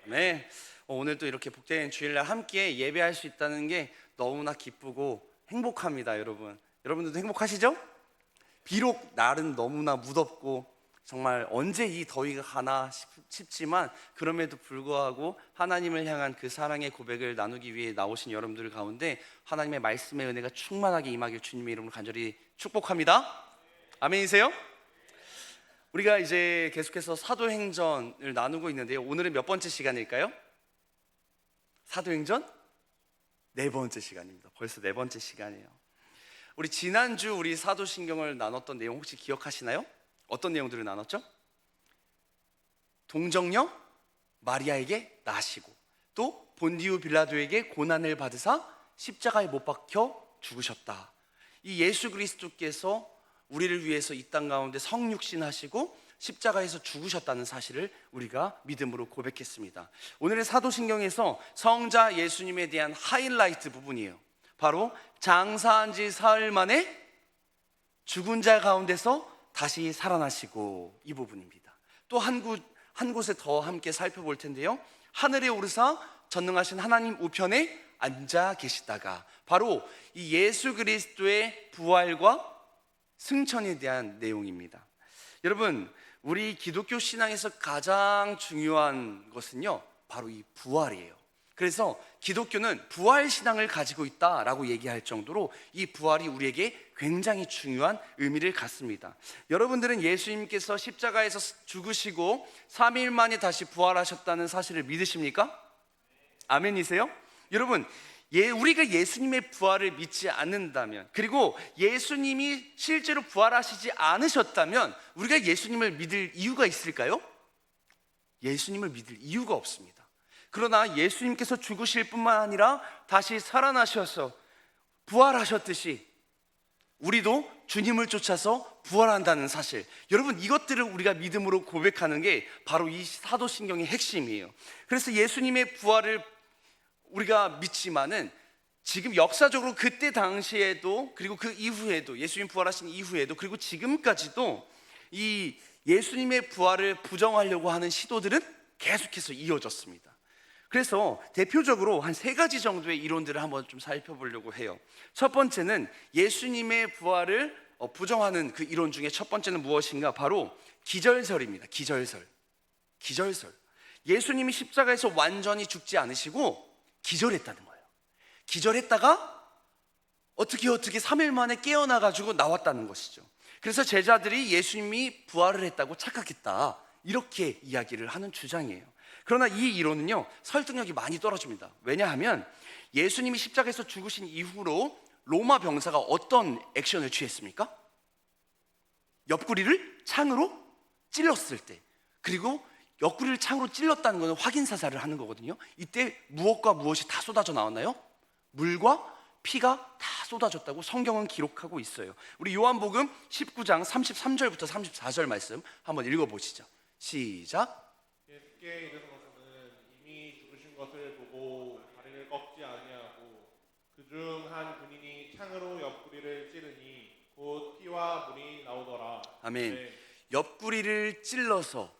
네, 오늘 또 이렇게 복된 주일날 함께 예배할 수 있다는 게 너무나 기쁘고 행복합니다, 여러분. 여러분들도 행복하시죠? 비록 날은 너무나 무덥고 정말 언제 이 더위가 가나 싶지만 그럼에도 불구하고 하나님을 향한 그 사랑의 고백을 나누기 위해 나오신 여러분들 가운데 하나님의 말씀의 은혜가 충만하게 임하길 주님의 이름으로 간절히 축복합니다. 아멘이세요? 우리가 이제 계속해서 사도행전을 나누고 있는데요, 오늘은 몇 번째 시간일까요? 사도행전 네 번째 시간입니다. 벌써 네 번째 시간이에요. 우리 지난주 우리 사도신경을 나눴던 내용 혹시 기억하시나요? 어떤 내용들을 나눴죠? 동정녀 마리아에게 나시고, 또 본디오 빌라도에게 고난을 받으사 십자가에 못 박혀 죽으셨다. 이 예수 그리스도께서 우리를 위해서 이 땅 가운데 성육신하시고 십자가에서 죽으셨다는 사실을 우리가 믿음으로 고백했습니다. 오늘의 사도신경에서 성자 예수님에 대한 하이라이트 부분이에요. 바로 장사한 지 사흘 만에 죽은 자 가운데서 다시 살아나시고, 이 부분입니다. 또 한 곳에 더 함께 살펴볼 텐데요, 하늘에 오르사 전능하신 하나님 우편에 앉아 계시다가, 바로 이 예수 그리스도의 부활과 승천에 대한 내용입니다. 여러분, 우리 기독교 신앙에서 가장 중요한 것은요, 바로 이 부활이에요. 그래서 기독교는 부활 신앙을 가지고 있다라고 얘기할 정도로 이 부활이 우리에게 굉장히 중요한 의미를 갖습니다. 여러분들은 예수님께서 십자가에서 죽으시고 3일 만에 다시 부활하셨다는 사실을 믿으십니까? 아멘이세요? 여러분, 우리가 예수님의 부활을 믿지 않는다면, 그리고 예수님이 실제로 부활하시지 않으셨다면 우리가 예수님을 믿을 이유가 있을까요? 예수님을 믿을 이유가 없습니다. 그러나 예수님께서 죽으실 뿐만 아니라 다시 살아나셔서 부활하셨듯이 우리도 주님을 쫓아서 부활한다는 사실, 여러분, 이것들을 우리가 믿음으로 고백하는 게 바로 이 사도신경의 핵심이에요. 그래서 예수님의 부활을 우리가 믿지만은 지금 역사적으로 그때 당시에도, 그리고 그 이후에도, 예수님 부활하신 이후에도, 그리고 지금까지도 이 예수님의 부활을 부정하려고 하는 시도들은 계속해서 이어졌습니다. 그래서 대표적으로 한 세 가지 정도의 이론들을 한번 좀 살펴보려고 해요. 첫 번째는 예수님의 부활을 부정하는 그 이론 중에 첫 번째는 무엇인가? 바로 기절설입니다. 기절설. 예수님이 십자가에서 완전히 죽지 않으시고 기절했다는 거예요. 기절했다가 어떻게 3일 만에 깨어나가지고 나왔다는 것이죠. 그래서 제자들이 예수님이 부활을 했다고 착각했다, 이렇게 이야기를 하는 주장이에요. 그러나 이 이론은요, 설득력이 많이 떨어집니다. 왜냐하면 예수님이 십자가에서 죽으신 이후로 로마 병사가 어떤 액션을 취했습니까? 옆구리를 창으로 찔렀을 때, 그리고 옆구리를 창으로 찔렀다는 것은 확인 사살을 하는 거거든요. 이때 무엇과 무엇이 다 쏟아져 나왔나요? 물과 피가 다 쏟아졌다고 성경은 기록하고 있어요. 우리 요한복음 19장 33절부터 34절 말씀 한번 읽어보시죠. 시작. 예수께 이르시고는 이미 죽으신 것을 보고 다리를 꺾지 아니하고 그중 한 군인이 창으로 옆구리를 찌르니 곧 피와 물이 나오더라. 아멘. 네. 옆구리를 찔러서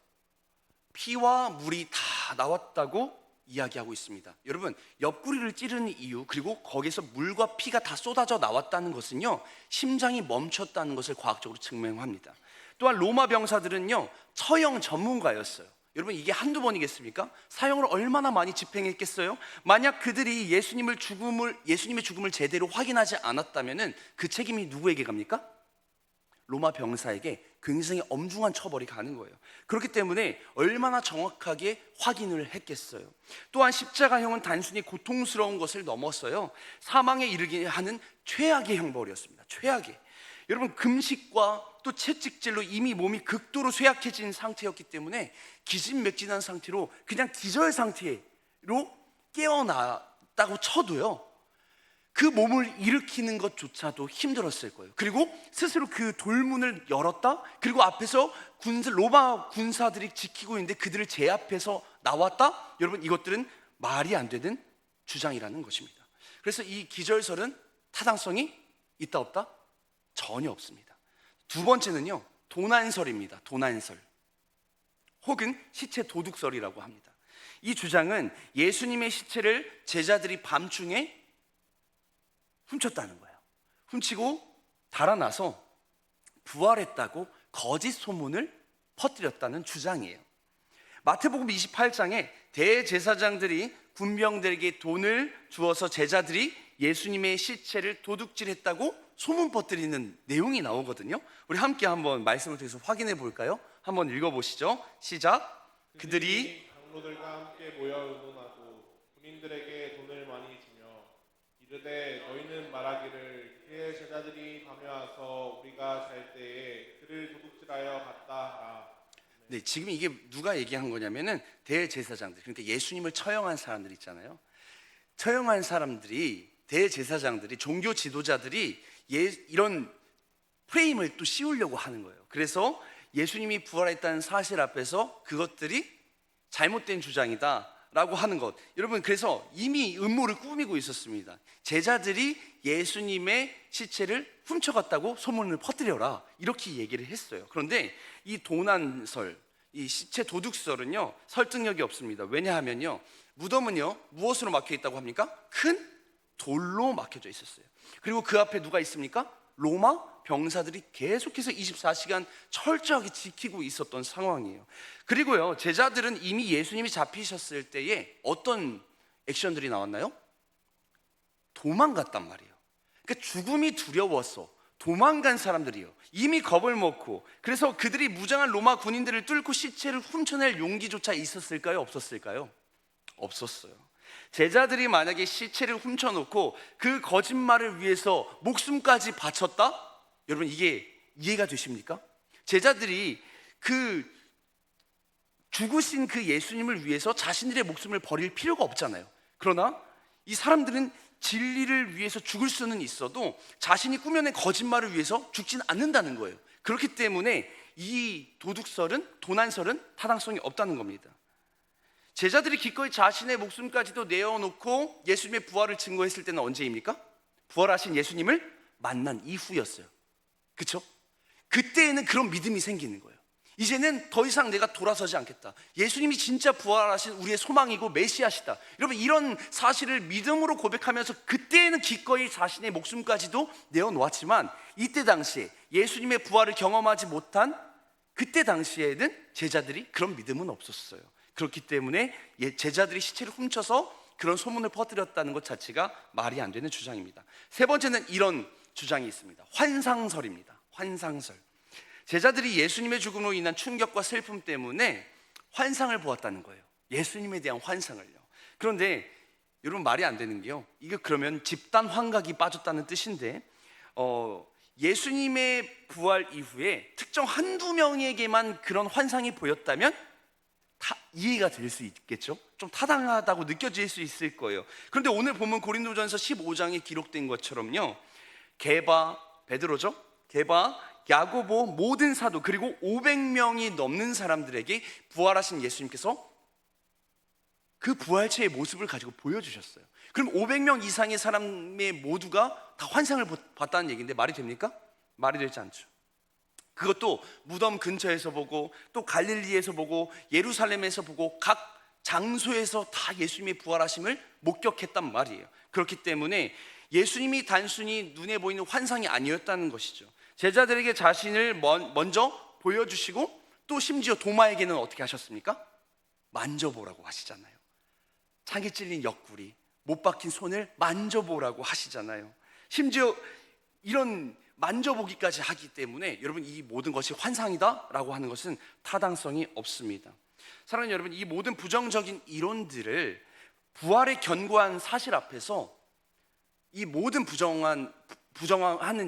피와 물이 다 나왔다고 이야기하고 있습니다. 여러분, 옆구리를 찌르는 이유, 그리고 거기서 물과 피가 다 쏟아져 나왔다는 것은요, 심장이 멈췄다는 것을 과학적으로 증명합니다. 또한 로마 병사들은요, 처형 전문가였어요. 여러분, 이게 한두 번이겠습니까? 사형을 얼마나 많이 집행했겠어요? 만약 그들이 예수님의 죽음을 제대로 확인하지 않았다면 그 책임이 누구에게 갑니까? 로마 병사에게 굉장히 엄중한 처벌이 가는 거예요. 그렇기 때문에 얼마나 정확하게 확인을 했겠어요. 또한 십자가형은 단순히 고통스러운 것을 넘어서요, 사망에 이르게 하는 최악의 형벌이었습니다. 최악의. 여러분, 금식과 또 채찍질로 이미 몸이 극도로 쇠약해진 상태였기 때문에 기진맥진한 상태로 그냥 기절 상태로 깨어났다고 쳐도요, 그 몸을 일으키는 것조차도 힘들었을 거예요. 그리고 스스로 그 돌문을 열었다, 그리고 앞에서 로마 군사들이 지키고 있는데 그들을 제압해서 나왔다. 여러분, 이것들은 말이 안 되는 주장이라는 것입니다. 그래서 이 기절설은 타당성이 있다 없다? 전혀 없습니다. 두 번째는요, 도난설입니다. 도난설, 혹은 시체 도둑설이라고 합니다. 이 주장은 예수님의 시체를 제자들이 밤중에 훔쳤다는 거예요. 훔치고 달아나서 부활했다고 거짓 소문을 퍼뜨렸다는 주장이에요. 마태복음 28장에 대제사장들이 군병들에게 돈을 주어서 제자들이 예수님의 시체를 도둑질했다고 소문 퍼뜨리는 내용이 나오거든요. 우리 함께 한번 말씀을 통해서 확인해 볼까요? 한번 읽어보시죠. 시작. 그들이 장로들과 함께 모여 의논하고 군인들에게 돈을 많이 주며 이르되 너희는 말하기를 그의 제자들이 밤에 와서 우리가 잘 때에 그를 도둑질하여 갔다 하라. 네, 지금 이게 누가 얘기한 거냐면은 대제사장들, 그러니까 예수님을 처형한 사람들 있잖아요. 처형한 사람들이, 대제사장들이, 종교 지도자들이 이런 프레임을 또 씌우려고 하는 거예요. 그래서 예수님이 부활했다는 사실 앞에서 그것들이 잘못된 주장이다 라고 하는 것. 여러분, 그래서 이미 음모를 꾸미고 있었습니다. 제자들이 예수님의 시체를 훔쳐갔다고 소문을 퍼뜨려라, 이렇게 얘기를 했어요. 그런데 이 도난설, 이 시체 도둑설은요 설득력이 없습니다. 왜냐하면요, 무덤은요 무엇으로 막혀 있다고 합니까? 큰 돌로 막혀져 있었어요. 그리고 그 앞에 누가 있습니까? 로마 병사들이 계속해서 24시간 철저하게 지키고 있었던 상황이에요. 그리고요, 제자들은 이미 예수님이 잡히셨을 때에 어떤 액션들이 나왔나요? 도망갔단 말이에요. 그러니까 죽음이 두려워서 도망간 사람들이요, 이미 겁을 먹고. 그래서 그들이 무장한 로마 군인들을 뚫고 시체를 훔쳐낼 용기조차 있었을까요? 없었을까요? 없었어요. 제자들이 만약에 시체를 훔쳐놓고 그 거짓말을 위해서 목숨까지 바쳤다? 여러분, 이게 이해가 되십니까? 제자들이 그 죽으신 그 예수님을 위해서 자신들의 목숨을 버릴 필요가 없잖아요. 그러나 이 사람들은 진리를 위해서 죽을 수는 있어도 자신이 꾸며낸 거짓말을 위해서 죽진 않는다는 거예요. 그렇기 때문에 이 도둑설은, 도난설은 타당성이 없다는 겁니다. 제자들이 기꺼이 자신의 목숨까지도 내어놓고 예수님의 부활을 증거했을 때는 언제입니까? 부활하신 예수님을 만난 이후였어요. 그렇죠? 그때에는 그런 믿음이 생기는 거예요. 이제는 더 이상 내가 돌아서지 않겠다. 예수님이 진짜 부활하신 우리의 소망이고 메시아시다. 여러분, 이런 사실을 믿음으로 고백하면서 그때에는 기꺼이 자신의 목숨까지도 내어놓았지만, 이때 당시에 예수님의 부활을 경험하지 못한 그때 당시에는 제자들이 그런 믿음은 없었어요. 그렇기 때문에 제자들이 시체를 훔쳐서 그런 소문을 퍼뜨렸다는 것 자체가 말이 안 되는 주장입니다. 세 번째는 이런 주장이 있습니다. 환상설입니다. 환상설. 제자들이 예수님의 죽음으로 인한 충격과 슬픔 때문에 환상을 보았다는 거예요. 예수님에 대한 환상을요. 그런데 여러분, 말이 안 되는 게요, 이게 그러면 집단 환각이 빠졌다는 뜻인데, 예수님의 부활 이후에 특정 한두 명에게만 그런 환상이 보였다면 이해가 될 수 있겠죠? 좀 타당하다고 느껴질 수 있을 거예요. 그런데 오늘 보면 고린도전서 15장에 기록된 것처럼요, 게바, 베드로죠? 게바, 야고보, 모든 사도, 그리고 500명이 넘는 사람들에게 부활하신 예수님께서 그 부활체의 모습을 가지고 보여주셨어요. 그럼 500명 이상의 사람의 모두가 다 환상을 봤다는 얘기인데 말이 됩니까? 말이 되지 않죠. 그것도 무덤 근처에서 보고, 또 갈릴리에서 보고, 예루살렘에서 보고, 각 장소에서 다 예수님의 부활하심을 목격했단 말이에요. 그렇기 때문에 예수님이 단순히 눈에 보이는 환상이 아니었다는 것이죠. 제자들에게 자신을 먼저 보여주시고, 또 심지어 도마에게는 어떻게 하셨습니까? 만져보라고 하시잖아요. 창에 찔린 옆구리, 못 박힌 손을 만져보라고 하시잖아요. 심지어 이런 만져보기까지 하기 때문에 여러분, 이 모든 것이 환상이다 라고 하는 것은 타당성이 없습니다. 사랑하는 여러분, 이 모든 부정적인 이론들을 부활에 견고한 사실 앞에서 이 모든 부정하는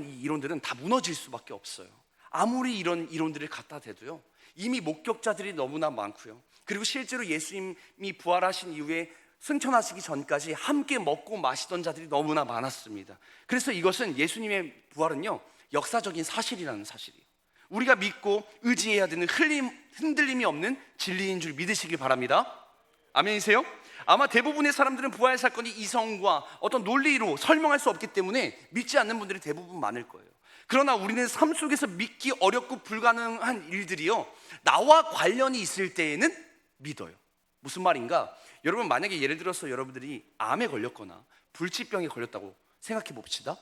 이 이론들은 다 무너질 수밖에 없어요. 아무리 이런 이론들을 갖다 대도요, 이미 목격자들이 너무나 많고요, 그리고 실제로 예수님이 부활하신 이후에 승천하시기 전까지 함께 먹고 마시던 자들이 너무나 많았습니다. 그래서 이것은, 예수님의 부활은요 역사적인 사실이라는 사실이에요. 우리가 믿고 의지해야 되는 흔들림이 없는 진리인 줄 믿으시길 바랍니다. 아멘이세요? 아마 대부분의 사람들은 부활 사건이 이성과 어떤 논리로 설명할 수 없기 때문에 믿지 않는 분들이 대부분 많을 거예요. 그러나 우리는 삶 속에서 믿기 어렵고 불가능한 일들이요, 나와 관련이 있을 때에는 믿어요. 무슨 말인가? 여러분, 만약에 예를 들어서 여러분들이 암에 걸렸거나 불치병에 걸렸다고 생각해 봅시다.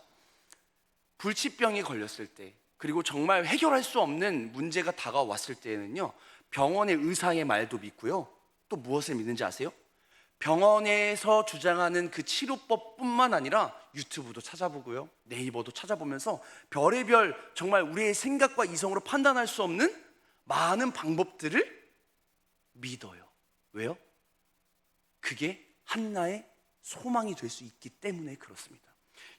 불치병에 걸렸을 때, 그리고 정말 해결할 수 없는 문제가 다가왔을 때에는요, 병원의 의사의 말도 믿고요, 또 무엇을 믿는지 아세요? 병원에서 주장하는 그 치료법뿐만 아니라 유튜브도 찾아보고요, 네이버도 찾아보면서 별의별 정말 우리의 생각과 이성으로 판단할 수 없는 많은 방법들을 믿어요. 왜요? 그게 한나의 소망이 될 수 있기 때문에 그렇습니다.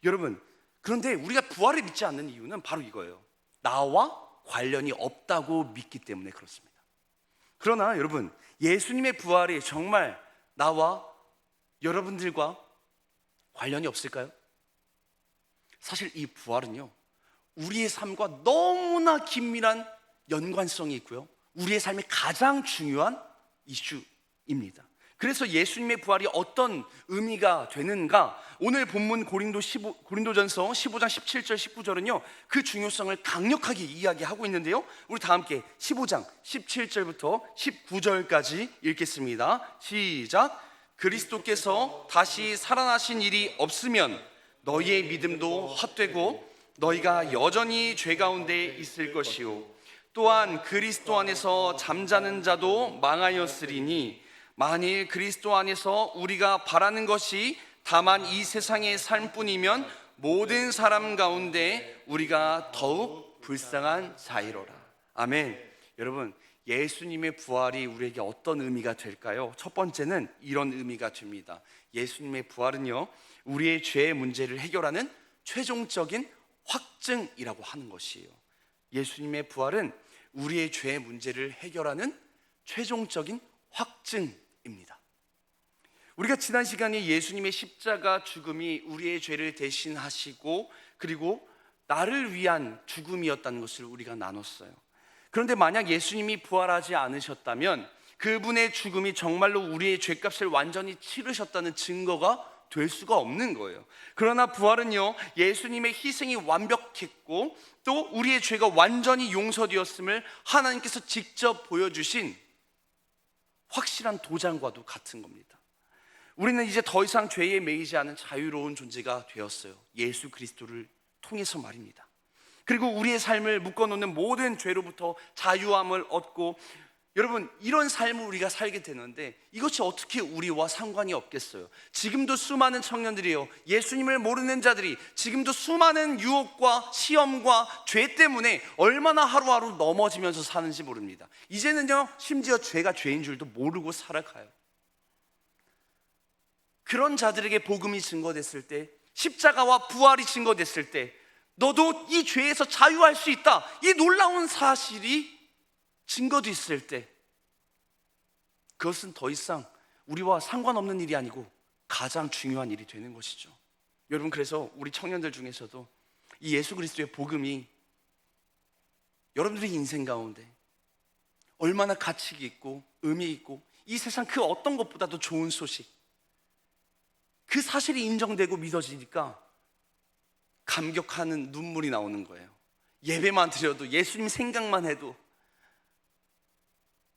여러분, 그런데 우리가 부활을 믿지 않는 이유는 바로 이거예요. 나와 관련이 없다고 믿기 때문에 그렇습니다. 그러나 여러분, 예수님의 부활이 정말 나와 여러분들과 관련이 없을까요? 사실 이 부활은요, 우리의 삶과 너무나 긴밀한 연관성이 있고요, 우리의 삶의 가장 중요한 이슈입니다. 그래서 예수님의 부활이 어떤 의미가 되는가, 오늘 본문 고린도전서 15장 17절 19절은요 그 중요성을 강력하게 이야기하고 있는데요, 우리 다 함께 15장 17절부터 19절까지 읽겠습니다. 시작. 그리스도께서 다시 살아나신 일이 없으면 너희의 믿음도 헛되고 너희가 여전히 죄 가운데 있을 것이요, 또한 그리스도 안에서 잠자는 자도 망하였으리니 만일 그리스도 안에서 우리가 바라는 것이 다만 이 세상의 삶뿐이면 모든 사람 가운데 우리가 더욱 불쌍한 자이로라. 아멘. 여러분, 예수님의 부활이 우리에게 어떤 의미가 될까요? 첫 번째는 이런 의미가 됩니다. 예수님의 부활은요, 우리의 죄의 문제를 해결하는 최종적인 확증이라고 하는 것이에요. 예수님의 부활은 우리의 죄의 문제를 해결하는 최종적인 확증입니다. 우리가 지난 시간에 예수님의 십자가 죽음이 우리의 죄를 대신하시고 그리고 나를 위한 죽음이었다는 것을 우리가 나눴어요. 그런데 만약 예수님이 부활하지 않으셨다면 그분의 죽음이 정말로 우리의 죄값을 완전히 치르셨다는 증거가 될 수가 없는 거예요. 그러나 부활은요, 예수님의 희생이 완벽했고 또 우리의 죄가 완전히 용서되었음을 하나님께서 직접 보여주신 확실한 도장과도 같은 겁니다. 우리는 이제 더 이상 죄에 매이지 않은 자유로운 존재가 되었어요. 예수 그리스도를 통해서 말입니다. 그리고 우리의 삶을 묶어놓는 모든 죄로부터 자유함을 얻고, 여러분, 이런 삶을 우리가 살게 되는데 이것이 어떻게 우리와 상관이 없겠어요? 지금도 수많은 청년들이요, 예수님을 모르는 자들이 지금도 수많은 유혹과 시험과 죄 때문에 얼마나 하루하루 넘어지면서 사는지 모릅니다. 이제는요, 심지어 죄가 죄인 줄도 모르고 살아가요. 그런 자들에게 복음이 증거됐을 때, 십자가와 부활이 증거됐을 때, 너도 이 죄에서 자유할 수 있다, 이 놀라운 사실이 증거됐을 때, 그것은 더 이상 우리와 상관없는 일이 아니고 가장 중요한 일이 되는 것이죠. 여러분, 그래서 우리 청년들 중에서도 이 예수 그리스도의 복음이 여러분들의 인생 가운데 얼마나 가치 있고 의미 있고 이 세상 그 어떤 것보다도 좋은 소식, 그 사실이 인정되고 믿어지니까 감격하는 눈물이 나오는 거예요. 예배만 드려도, 예수님 생각만 해도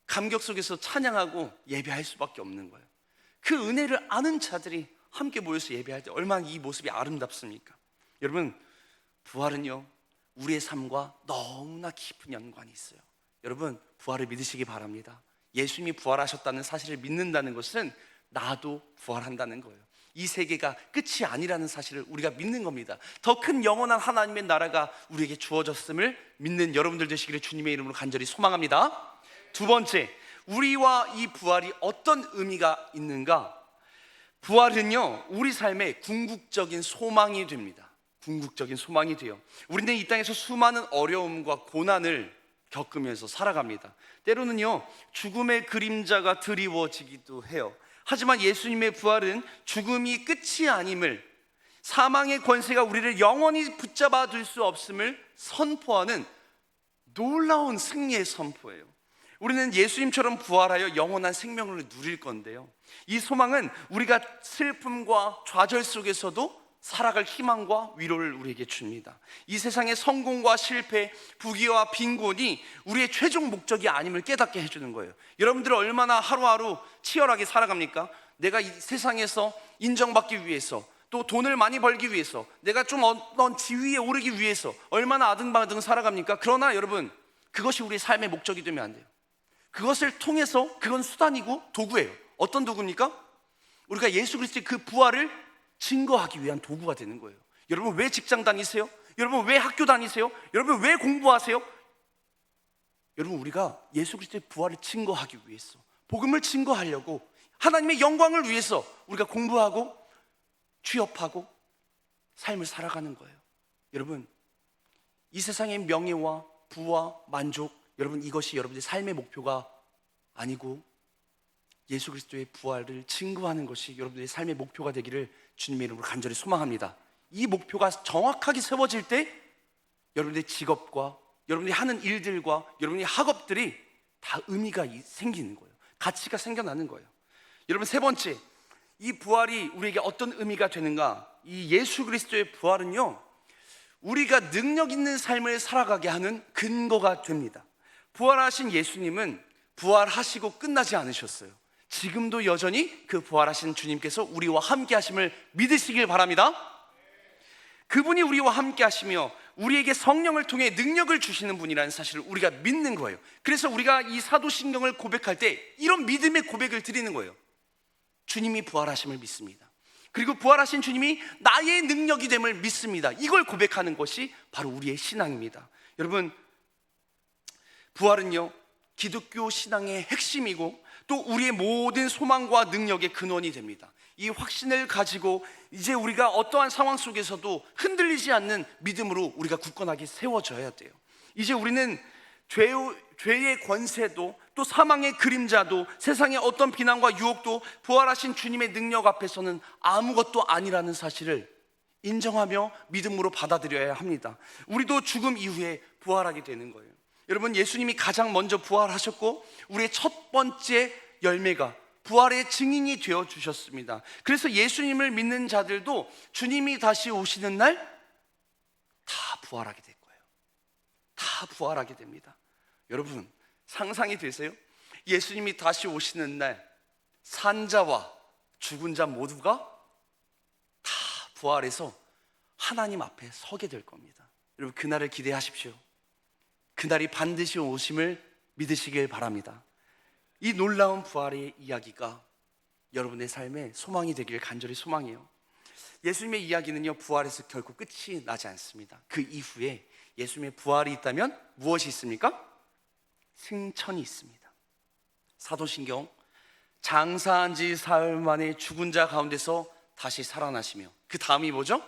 감격 속에서 찬양하고 예배할 수밖에 없는 거예요. 그 은혜를 아는 자들이 함께 모여서 예배할 때 얼마나 이 모습이 아름답습니까? 여러분, 부활은요, 우리의 삶과 너무나 깊은 연관이 있어요. 여러분, 부활을 믿으시기 바랍니다. 예수님이 부활하셨다는 사실을 믿는다는 것은 나도 부활한다는 거예요. 이 세계가 끝이 아니라는 사실을 우리가 믿는 겁니다. 더 큰 영원한 하나님의 나라가 우리에게 주어졌음을 믿는 여러분들 되시기를 주님의 이름으로 간절히 소망합니다. 두 번째, 우리와 이 부활이 어떤 의미가 있는가? 부활은요, 우리 삶의 궁극적인 소망이 됩니다. 궁극적인 소망이 돼요. 우리는 이 땅에서 수많은 어려움과 고난을 겪으면서 살아갑니다. 때로는요, 죽음의 그림자가 드리워지기도 해요. 하지만 예수님의 부활은 죽음이 끝이 아님을, 사망의 권세가 우리를 영원히 붙잡아 둘 수 없음을 선포하는 놀라운 승리의 선포예요. 우리는 예수님처럼 부활하여 영원한 생명을 누릴 건데요, 이 소망은 우리가 슬픔과 좌절 속에서도 살아갈 희망과 위로를 우리에게 줍니다. 이 세상의 성공과 실패, 부귀와 빈곤이 우리의 최종 목적이 아님을 깨닫게 해주는 거예요. 여러분들은 얼마나 하루하루 치열하게 살아갑니까? 내가 이 세상에서 인정받기 위해서, 또 돈을 많이 벌기 위해서, 내가 좀 어떤 지위에 오르기 위해서 얼마나 아등바등 살아갑니까? 그러나 여러분, 그것이 우리의 삶의 목적이 되면 안 돼요. 그것을 통해서, 그건 수단이고 도구예요. 어떤 도구입니까? 우리가 예수 그리스도의 그 부활을 증거하기 위한 도구가 되는 거예요. 여러분, 왜 직장 다니세요? 여러분, 왜 학교 다니세요? 여러분, 왜 공부하세요? 여러분, 우리가 예수 그리스도의 부활을 증거하기 위해서, 복음을 증거하려고, 하나님의 영광을 위해서 우리가 공부하고 취업하고 삶을 살아가는 거예요. 여러분, 이 세상의 명예와 부와 만족, 여러분, 이것이 여러분의 삶의 목표가 아니고 예수 그리스도의 부활을 증거하는 것이 여러분들의 삶의 목표가 되기를 주님의 이름으로 간절히 소망합니다. 이 목표가 정확하게 세워질 때 여러분들의 직업과 여러분들이 하는 일들과 여러분의 학업들이 다 의미가 생기는 거예요. 가치가 생겨나는 거예요. 여러분, 세 번째, 이 부활이 우리에게 어떤 의미가 되는가? 이 예수 그리스도의 부활은요, 우리가 능력 있는 삶을 살아가게 하는 근거가 됩니다. 부활하신 예수님은 부활하시고 끝나지 않으셨어요. 지금도 여전히 그 부활하신 주님께서 우리와 함께 하심을 믿으시길 바랍니다. 그분이 우리와 함께 하시며 우리에게 성령을 통해 능력을 주시는 분이라는 사실을 우리가 믿는 거예요. 그래서 우리가 이 사도신경을 고백할 때 이런 믿음의 고백을 드리는 거예요. 주님이 부활하심을 믿습니다. 그리고 부활하신 주님이 나의 능력이 됨을 믿습니다. 이걸 고백하는 것이 바로 우리의 신앙입니다. 여러분, 부활은요, 기독교 신앙의 핵심이고 또 우리의 모든 소망과 능력의 근원이 됩니다. 이 확신을 가지고 이제 우리가 어떠한 상황 속에서도 흔들리지 않는 믿음으로 우리가 굳건하게 세워져야 돼요. 이제 우리는 죄의 권세도 또 사망의 그림자도 세상의 어떤 비난과 유혹도 부활하신 주님의 능력 앞에서는 아무것도 아니라는 사실을 인정하며 믿음으로 받아들여야 합니다. 우리도 죽음 이후에 부활하게 되는 거예요. 여러분, 예수님이 가장 먼저 부활하셨고 우리의 첫 번째 열매가 부활의 증인이 되어 주셨습니다. 그래서 예수님을 믿는 자들도 주님이 다시 오시는 날 다 부활하게 될 거예요. 다 부활하게 됩니다. 여러분, 상상이 되세요? 예수님이 다시 오시는 날 산자와 죽은 자 모두가 다 부활해서 하나님 앞에 서게 될 겁니다. 여러분, 그날을 기대하십시오. 그날이 반드시 오심을 믿으시길 바랍니다. 이 놀라운 부활의 이야기가 여러분의 삶에 소망이 되길 간절히 소망해요. 예수님의 이야기는요, 부활에서 결코 끝이 나지 않습니다. 그 이후에 예수님의 부활이 있다면 무엇이 있습니까? 승천이 있습니다. 사도신경, 장사한 지 사흘 만에 죽은 자 가운데서 다시 살아나시며, 그 다음이 뭐죠?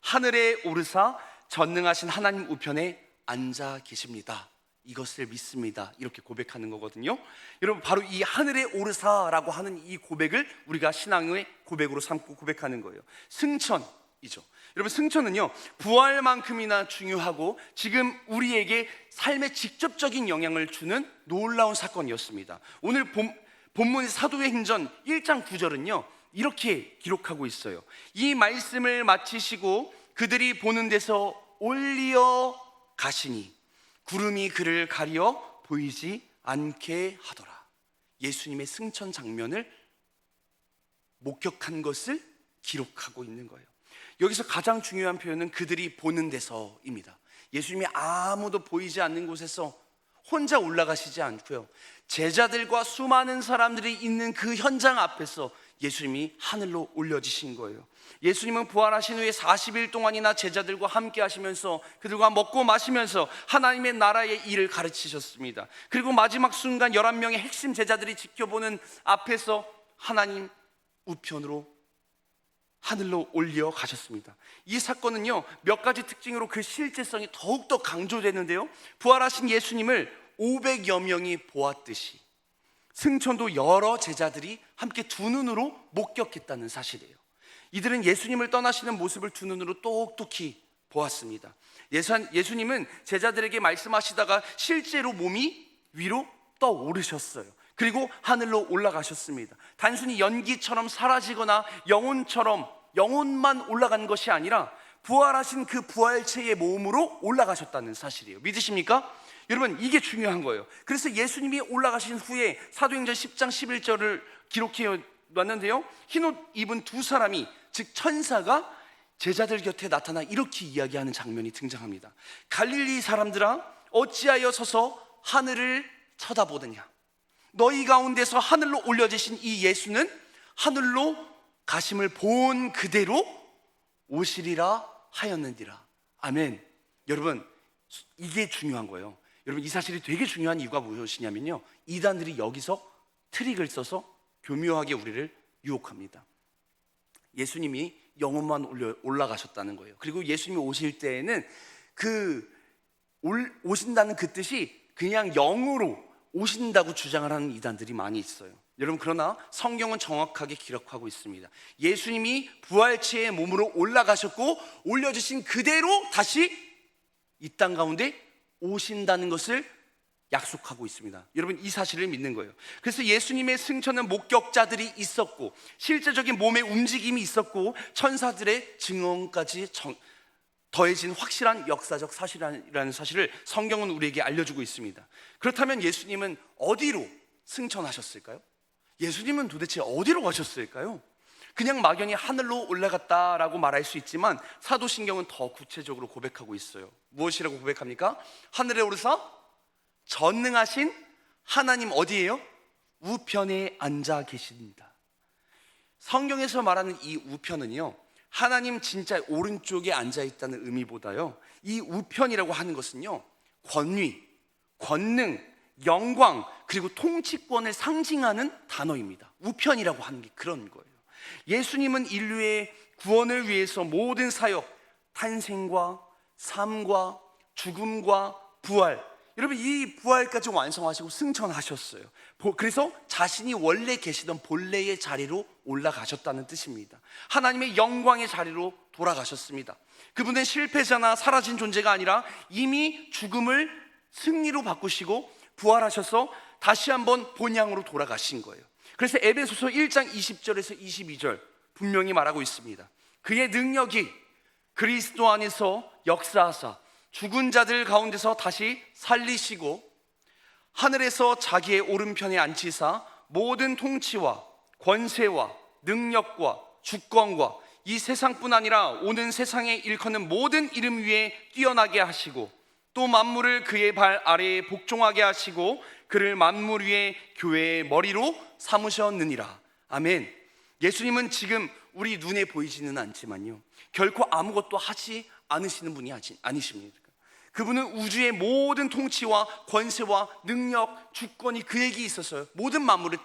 하늘에 오르사 전능하신 하나님 우편에 앉아 계십니다. 이것을 믿습니다. 이렇게 고백하는 거거든요. 여러분, 바로 이 하늘에 오르사라고 하는 이 고백을 우리가 신앙의 고백으로 삼고 고백하는 거예요. 승천이죠. 여러분, 승천은요, 부활만큼이나 중요하고 지금 우리에게 삶에 직접적인 영향을 주는 놀라운 사건이었습니다. 오늘 본문 사도행전 1장 9절은요 이렇게 기록하고 있어요. 이 말씀을 마치시고 그들이 보는 데서 올리어 가시니 구름이 그를 가리어 보이지 않게 하더라. 예수님의 승천 장면을 목격한 것을 기록하고 있는 거예요. 여기서 가장 중요한 표현은 그들이 보는 데서입니다. 예수님이 아무도 보이지 않는 곳에서 혼자 올라가시지 않고요, 제자들과 수많은 사람들이 있는 그 현장 앞에서 예수님이 하늘로 올려지신 거예요. 예수님은 부활하신 후에 40일 동안이나 제자들과 함께 하시면서 그들과 먹고 마시면서 하나님의 나라의 일을 가르치셨습니다. 그리고 마지막 순간 11명의 핵심 제자들이 지켜보는 앞에서 하나님 우편으로 하늘로 올려 가셨습니다. 이 사건은요, 몇 가지 특징으로 그 실제성이 더욱더 강조되는데요, 부활하신 예수님을 500여 명이 보았듯이 승천도 여러 제자들이 함께 두 눈으로 목격했다는 사실이에요. 이들은 예수님을 떠나시는 모습을 두 눈으로 똑똑히 보았습니다. 예수님은 제자들에게 말씀하시다가 실제로 몸이 위로 떠오르셨어요. 그리고 하늘로 올라가셨습니다. 단순히 연기처럼 사라지거나 영혼만 올라간 것이 아니라 부활하신 그 부활체의 몸으로 올라가셨다는 사실이에요. 믿으십니까? 여러분, 이게 중요한 거예요. 그래서 예수님이 올라가신 후에 사도행전 10장 11절을 기록해 놨는데요, 흰옷 입은 두 사람이, 즉 천사가 제자들 곁에 나타나 이렇게 이야기하는 장면이 등장합니다. 갈릴리 사람들아, 어찌하여 서서 하늘을 쳐다보느냐? 너희 가운데서 하늘로 올려지신 이 예수는 하늘로 가심을 본 그대로 오시리라 하였느니라. 아멘. 여러분, 이게 중요한 거예요. 여러분, 이 사실이 되게 중요한 이유가 무엇이냐면요, 이단들이 여기서 트릭을 써서 교묘하게 우리를 유혹합니다. 예수님이 영혼만 올라가셨다는 거예요. 그리고 예수님이 오실 때에는 오신다는 그 뜻이 그냥 영으로 오신다고 주장을 하는 이단들이 많이 있어요. 여러분, 그러나 성경은 정확하게 기록하고 있습니다. 예수님이 부활체의 몸으로 올라가셨고 올려주신 그대로 다시 이 땅 가운데 오신다는 것을 약속하고 있습니다. 여러분, 이 사실을 믿는 거예요. 그래서 예수님의 승천은 목격자들이 있었고 실제적인 몸의 움직임이 있었고 천사들의 증언까지 더해진 확실한 역사적 사실이라는 사실을 성경은 우리에게 알려주고 있습니다. 그렇다면 예수님은 어디로 승천하셨을까요? 예수님은 도대체 어디로 가셨을까요? 그냥 막연히 하늘로 올라갔다라고 말할 수 있지만 사도신경은 더 구체적으로 고백하고 있어요. 무엇이라고 고백합니까? 하늘에 오르사 전능하신 하나님 어디예요? 우편에 앉아 계십니다. 성경에서 말하는 이 우편은요, 하나님 진짜 오른쪽에 앉아 있다는 의미보다요, 이 우편이라고 하는 것은요, 권위, 권능, 영광, 그리고 통치권을 상징하는 단어입니다. 우편이라고 하는 게 그런 거예요. 예수님은 인류의 구원을 위해서 모든 사역, 탄생과 삶과 죽음과 부활, 여러분, 이 부활까지 완성하시고 승천하셨어요. 그래서 자신이 원래 계시던 본래의 자리로 올라가셨다는 뜻입니다. 하나님의 영광의 자리로 돌아가셨습니다. 그분은 실패자나 사라진 존재가 아니라 이미 죽음을 승리로 바꾸시고 부활하셔서 다시 한번 본향으로 돌아가신 거예요. 그래서 에베소서 1장 20절에서 22절 분명히 말하고 있습니다. 그의 능력이 그리스도 안에서 역사하사 죽은 자들 가운데서 다시 살리시고 하늘에서 자기의 오른편에 앉히사 모든 통치와 권세와 능력과 주권과 이 세상뿐 아니라 오는 세상에 일컫는 모든 이름 위에 뛰어나게 하시고 또 만물을 그의 발 아래에 복종하게 하시고 그를 만물 위에 교회의 머리로 삼으셨느니라. 아멘. 예수님은 지금 우리 눈에 보이지는 않지만요, 결코 아무것도 하지 않으시는 분이 아니십니다. 그분은 우주의 모든 통치와 권세와 능력, 주권이 그에게 있어서요, 모든 만물을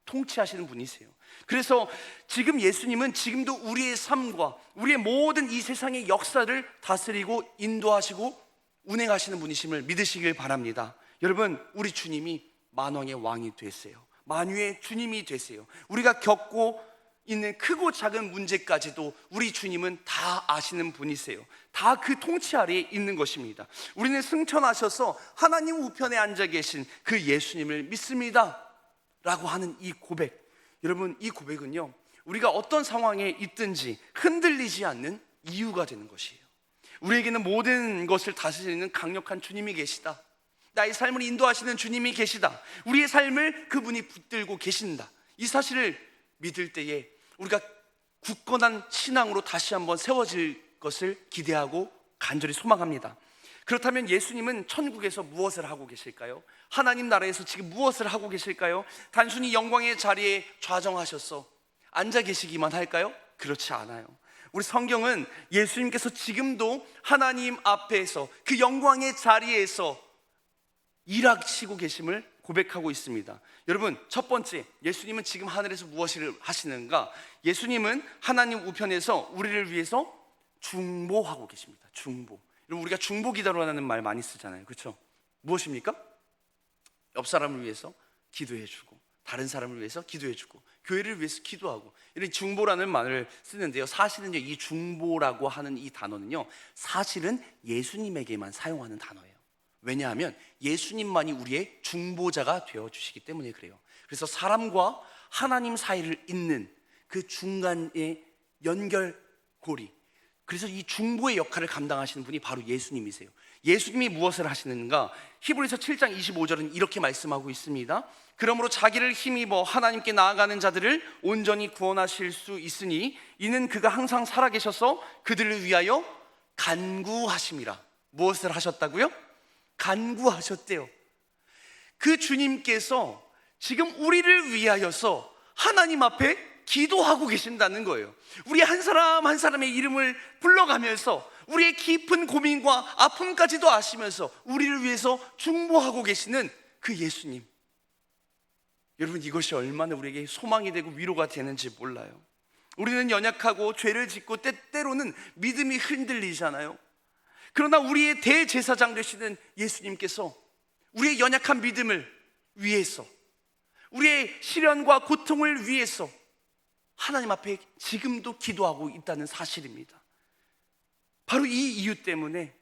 통치하시는 분이세요. 그래서 지금 예수님은 지금도 우리의 삶과 우리의 모든 이 세상의 역사를 다스리고 인도하시고 운행하시는 분이심을 믿으시길 바랍니다. 여러분, 우리 주님이 만왕의 왕이 되세요. 만유의 주님이 되세요. 우리가 겪고 있는 크고 작은 문제까지도 우리 주님은 다 아시는 분이세요. 다 그 통치 아래에 있는 것입니다. 우리는 승천하셔서 하나님 우편에 앉아 계신 그 예수님을 믿습니다 라고 하는 이 고백, 여러분, 이 고백은요, 우리가 어떤 상황에 있든지 흔들리지 않는 이유가 되는 것이에요. 우리에게는 모든 것을 다스리는 강력한 주님이 계시다. 나의 삶을 인도하시는 주님이 계시다. 우리의 삶을 그분이 붙들고 계신다. 이 사실을 믿을 때에 우리가 굳건한 신앙으로 다시 한번 세워질 것을 기대하고 간절히 소망합니다. 그렇다면 예수님은 천국에서 무엇을 하고 계실까요? 하나님 나라에서 지금 무엇을 하고 계실까요? 단순히 영광의 자리에 좌정하셔서 앉아 계시기만 할까요? 그렇지 않아요. 우리 성경은 예수님께서 지금도 하나님 앞에서 그 영광의 자리에서 일하시고 계심을 고백하고 있습니다. 여러분, 첫 번째, 예수님은 지금 하늘에서 무엇을 하시는가? 예수님은 하나님 우편에서 우리를 위해서 중보하고 계십니다. 중보. 여러분, 우리가 중보기도라는 말 많이 쓰잖아요, 그렇죠? 무엇입니까? 옆 사람을 위해서 기도해주고, 다른 사람을 위해서 기도해주고, 교회를 위해서 기도하고, 이런 중보라는 말을 쓰는데요, 사실은요, 이 중보라고 하는 이 단어는요, 사실은 예수님에게만 사용하는 단어예요. 왜냐하면 예수님만이 우리의 중보자가 되어주시기 때문에 그래요. 그래서 사람과 하나님 사이를 잇는 그 중간에 연결고리. 그래서 이 중보의 역할을 감당하시는 분이 바로 예수님이세요. 예수님이 무엇을 하시는가? 히브리서 7장 25절은 이렇게 말씀하고 있습니다. 그러므로 자기를 힘입어 하나님께 나아가는 자들을 온전히 구원하실 수 있으니 이는 그가 항상 살아계셔서 그들을 위하여 간구하심이라. 무엇을 하셨다고요? 간구하셨대요. 그 주님께서 지금 우리를 위하여서 하나님 앞에 기도하고 계신다는 거예요. 우리 한 사람 한 사람의 이름을 불러가면서 우리의 깊은 고민과 아픔까지도 아시면서 우리를 위해서 중보하고 계시는 그 예수님. 여러분, 이것이 얼마나 우리에게 소망이 되고 위로가 되는지 몰라요. 우리는 연약하고 죄를 짓고 때로는 믿음이 흔들리잖아요. 그러나 우리의 대제사장 되시는 예수님께서 우리의 연약한 믿음을 위해서, 우리의 시련과 고통을 위해서 하나님 앞에 지금도 기도하고 있다는 사실입니다. 바로 이 이유 때문에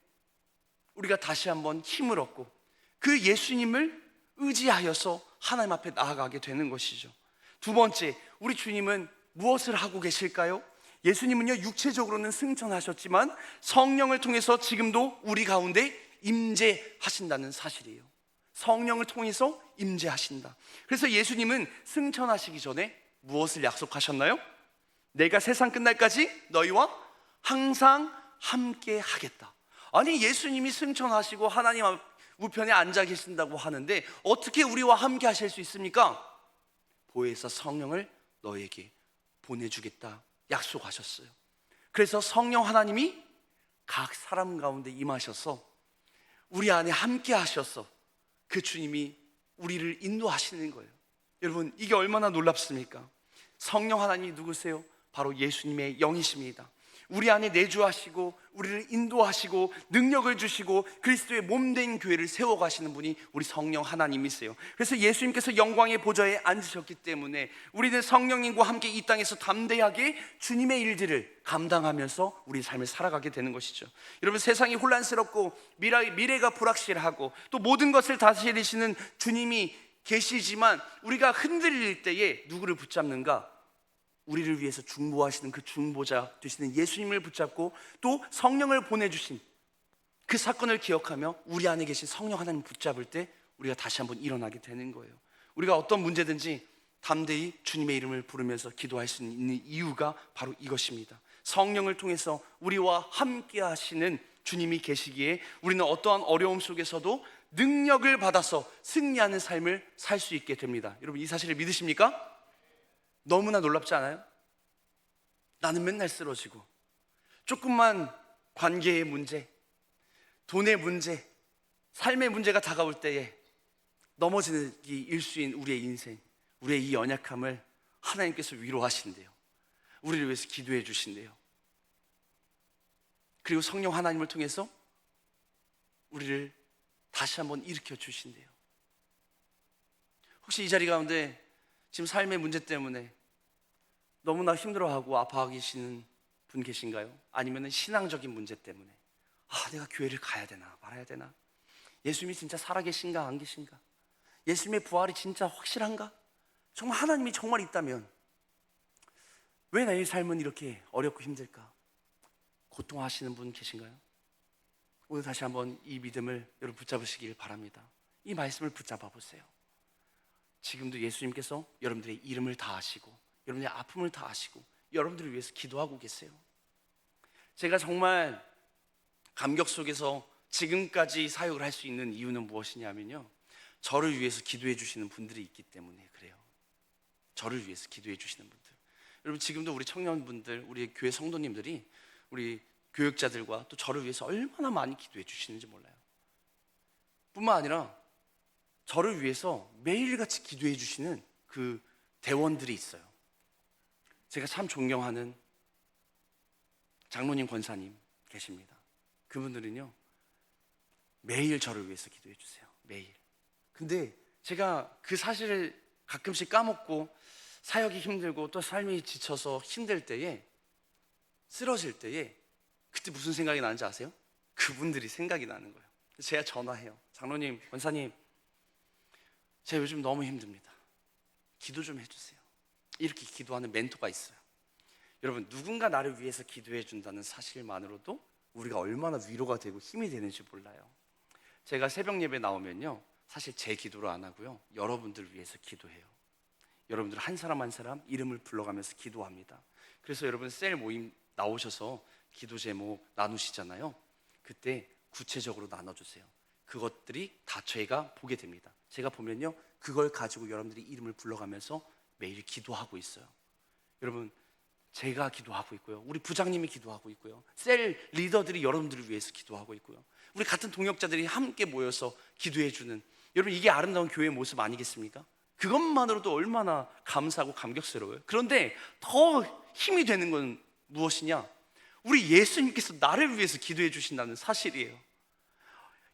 우리가 다시 한번 힘을 얻고 그 예수님을 의지하여서 하나님 앞에 나아가게 되는 것이죠. 두 번째, 우리 주님은 무엇을 하고 계실까요? 예수님은요, 육체적으로는 승천하셨지만 성령을 통해서 지금도 우리 가운데 임재하신다는 사실이에요. 성령을 통해서 임재하신다. 그래서 예수님은 승천하시기 전에 무엇을 약속하셨나요? 내가 세상 끝날까지 너희와 항상 함께 하겠다. 아니, 예수님이 승천하시고 하나님 우편에 앉아 계신다고 하는데 어떻게 우리와 함께 하실 수 있습니까? 보혜사 성령을 너에게 보내주겠다 약속하셨어요. 그래서 성령 하나님이 각 사람 가운데 임하셔서 우리 안에 함께 하셔서 그 주님이 우리를 인도하시는 거예요. 여러분, 이게 얼마나 놀랍습니까? 성령 하나님이 누구세요? 바로 예수님의 영이십니다. 우리 안에 내주하시고 우리를 인도하시고 능력을 주시고 그리스도의 몸된 교회를 세워가시는 분이 우리 성령 하나님이세요. 그래서 예수님께서 영광의 보좌에 앉으셨기 때문에 우리는 성령님과 함께 이 땅에서 담대하게 주님의 일들을 감당하면서 우리 삶을 살아가게 되는 것이죠. 여러분, 세상이 혼란스럽고 미래가 불확실하고 또 모든 것을 다스리시는 주님이 계시지만 우리가 흔들릴 때에 누구를 붙잡는가? 우리를 위해서 중보하시는 그 중보자 되시는 예수님을 붙잡고 또 성령을 보내주신 그 사건을 기억하며 우리 안에 계신 성령 하나님 붙잡을 때 우리가 다시 한번 일어나게 되는 거예요. 우리가 어떤 문제든지 담대히 주님의 이름을 부르면서 기도할 수 있는 이유가 바로 이것입니다. 성령을 통해서 우리와 함께 하시는 주님이 계시기에 우리는 어떠한 어려움 속에서도 능력을 받아서 승리하는 삶을 살 수 있게 됩니다. 여러분, 이 사실을 믿으십니까? 너무나 놀랍지 않아요? 나는 맨날 쓰러지고 조금만 관계의 문제, 돈의 문제, 삶의 문제가 다가올 때에 넘어지는 이 일수인 우리의 인생, 우리의 이 연약함을 하나님께서 위로하신대요. 우리를 위해서 기도해 주신대요. 그리고 성령 하나님을 통해서 우리를 다시 한번 일으켜 주신대요. 혹시 이 자리 가운데 지금 삶의 문제 때문에 너무나 힘들어하고 아파하고 계시는 분 계신가요? 아니면 신앙적인 문제 때문에 내가 교회를 가야 되나 말아야 되나? 예수님이 진짜 살아계신가 안 계신가? 예수님의 부활이 진짜 확실한가? 정말 하나님이 정말 있다면 왜 나의 삶은 이렇게 어렵고 힘들까? 고통하시는 분 계신가요? 오늘 다시 한번 이 믿음을 여러분 붙잡으시길 바랍니다. 이 말씀을 붙잡아 보세요. 지금도 예수님께서 여러분들의 이름을 다 아시고 여러분의 아픔을 다 아시고 여러분들을 위해서 기도하고 계세요. 제가 정말 감격 속에서 지금까지 사역을 할 수 있는 이유는 무엇이냐면요, 저를 위해서 기도해 주시는 분들이 있기 때문에 그래요. 저를 위해서 기도해 주시는 분들. 여러분, 지금도 우리 청년분들, 우리 교회 성도님들이 우리 교육자들과 또 저를 위해서 얼마나 많이 기도해 주시는지 몰라요. 뿐만 아니라 저를 위해서 매일같이 기도해 주시는 그 대원들이 있어요. 제가 참 존경하는 장로님, 권사님 계십니다. 그분들은요, 매일 저를 위해서 기도해 주세요. 매일. 근데 제가 그 사실을 가끔씩 까먹고 사역이 힘들고 또 삶이 지쳐서 힘들 때에, 쓰러질 때에 그때 무슨 생각이 나는지 아세요? 그분들이 생각이 나는 거예요. 제가 전화해요. 장로님, 권사님, 제가 요즘 너무 힘듭니다. 기도 좀 해주세요. 이렇게 기도하는 멘토가 있어요. 여러분, 누군가 나를 위해서 기도해 준다는 사실만으로도 우리가 얼마나 위로가 되고 힘이 되는지 몰라요. 제가 새벽 예배 나오면요, 사실 제 기도로 안 하고요, 여러분들 위해서 기도해요. 여러분들 한 사람 한 사람 이름을 불러가면서 기도합니다. 그래서 여러분 셀 모임 나오셔서 기도 제목 나누시잖아요. 그때 구체적으로 나눠주세요. 그것들이 다 저희가 보게 됩니다. 제가 보면요, 그걸 가지고 여러분들이 이름을 불러가면서 매일 기도하고 있어요. 여러분, 제가 기도하고 있고요, 우리 부장님이 기도하고 있고요, 셀 리더들이 여러분들을 위해서 기도하고 있고요, 우리 같은 동역자들이 함께 모여서 기도해주는, 여러분, 이게 아름다운 교회의 모습 아니겠습니까? 그것만으로도 얼마나 감사하고 감격스러워요. 그런데 더 힘이 되는 건 무엇이냐? 우리 예수님께서 나를 위해서 기도해 주신다는 사실이에요.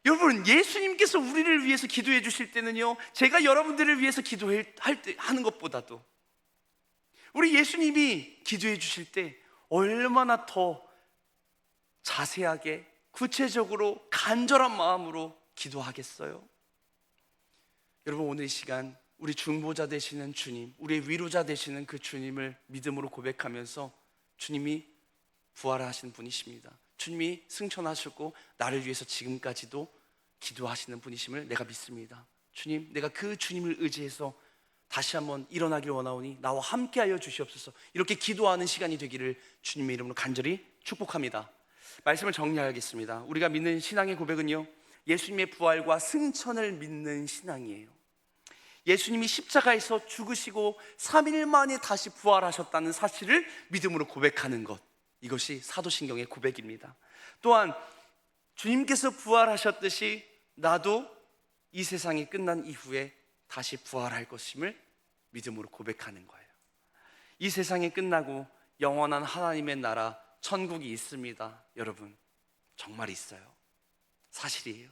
여러분, 예수님께서 우리를 위해서 기도해 주실 때는요, 제가 여러분들을 위해서 하는 것보다도 우리 예수님이 기도해 주실 때 얼마나 더 자세하게, 구체적으로, 간절한 마음으로 기도하겠어요. 여러분, 오늘 이 시간 우리 중보자 되시는 주님, 우리의 위로자 되시는 그 주님을 믿음으로 고백하면서, 주님이 부활하신 분이십니다. 주님이 승천하셨고 나를 위해서 지금까지도 기도하시는 분이심을 내가 믿습니다. 주님, 내가 그 주님을 의지해서 다시 한번 일어나길 원하오니 나와 함께하여 주시옵소서. 이렇게 기도하는 시간이 되기를 주님의 이름으로 간절히 축복합니다. 말씀을 정리하겠습니다. 우리가 믿는 신앙의 고백은요, 예수님의 부활과 승천을 믿는 신앙이에요. 예수님이 십자가에서 죽으시고 3일 만에 다시 부활하셨다는 사실을 믿음으로 고백하는 것, 이것이 사도신경의 고백입니다. 또한 주님께서 부활하셨듯이 나도 이 세상이 끝난 이후에 다시 부활할 것임을 믿음으로 고백하는 거예요. 이 세상이 끝나고 영원한 하나님의 나라 천국이 있습니다. 여러분, 정말 있어요. 사실이에요.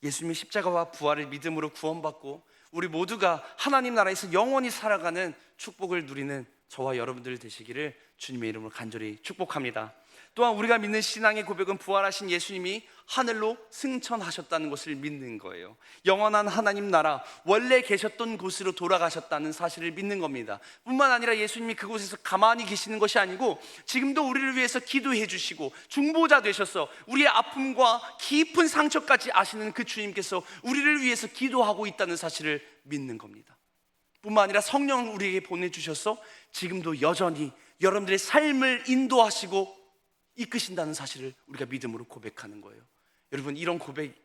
예수님의 십자가와 부활을 믿음으로 구원받고 우리 모두가 하나님 나라에서 영원히 살아가는 축복을 누리는 저와 여러분들 되시기를 주님의 이름으로 간절히 축복합니다. 또한 우리가 믿는 신앙의 고백은 부활하신 예수님이 하늘로 승천하셨다는 것을 믿는 거예요. 영원한 하나님 나라, 원래 계셨던 곳으로 돌아가셨다는 사실을 믿는 겁니다. 뿐만 아니라 예수님이 그곳에서 가만히 계시는 것이 아니고 지금도 우리를 위해서 기도해 주시고 중보자 되셔서 우리의 아픔과 깊은 상처까지 아시는 그 주님께서 우리를 위해서 기도하고 있다는 사실을 믿는 겁니다. 뿐만 아니라 성령을 우리에게 보내주셔서 지금도 여전히 여러분들의 삶을 인도하시고 이끄신다는 사실을 우리가 믿음으로 고백하는 거예요. 여러분, 이런 고백,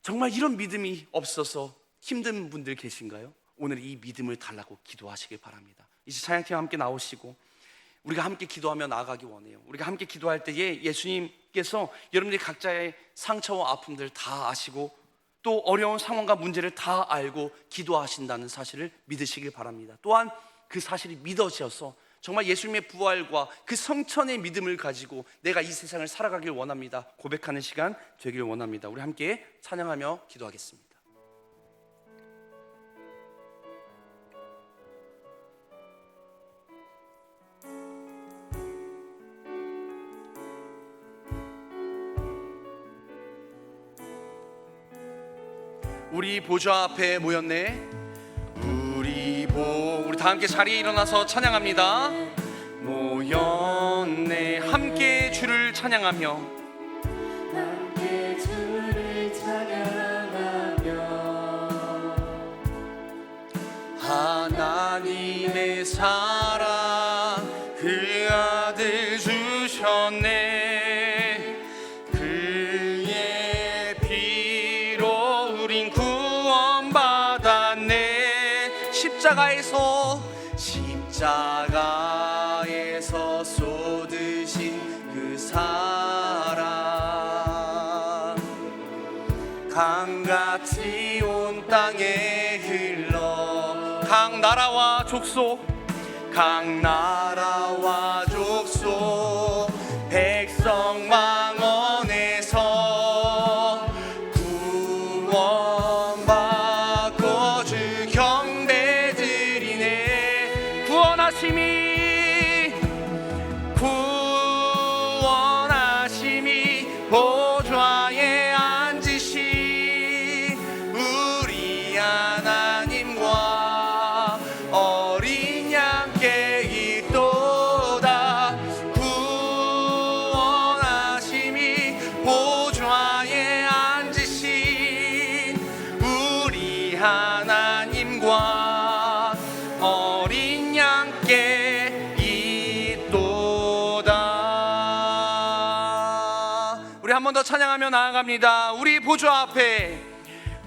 정말 이런 믿음이 없어서 힘든 분들 계신가요? 오늘 이 믿음을 달라고 기도하시길 바랍니다. 이제 찬양팀 함께 나오시고 우리가 함께 기도하며 나아가기 원해요. 우리가 함께 기도할 때에 예수님께서 여러분들이 각자의 상처와 아픔들 다 아시고 또 어려운 상황과 문제를 다 알고 기도하신다는 사실을 믿으시길 바랍니다. 또한 그 사실이 믿어져서 정말 예수님의 부활과 그 성천의 믿음을 가지고 내가 이 세상을 살아가길 원합니다, 고백하는 시간 되길 원합니다. 우리 함께 찬양하며 기도하겠습니다. 우리 보좌 앞에 모였네. 우리 다 함께 자리에 일어나서 찬양합니다. 모였네. 함께 주를 찬양하며, 함께 주를 찬양하며 하나님의 사랑 그 아들 주셨네. 그의 피로 우린 구원받았네. 십자가에서 쏟으신 그 사랑 강같이 온 땅에 흘러 각 나라와 족속 백성 망원에서 구원받고 주 경배드리네. 구원하심이 보좌에 앉으신 우리 하나님과 어린 양께 있도록 더 찬양하며 나아갑니다. 우리 보좌 앞에,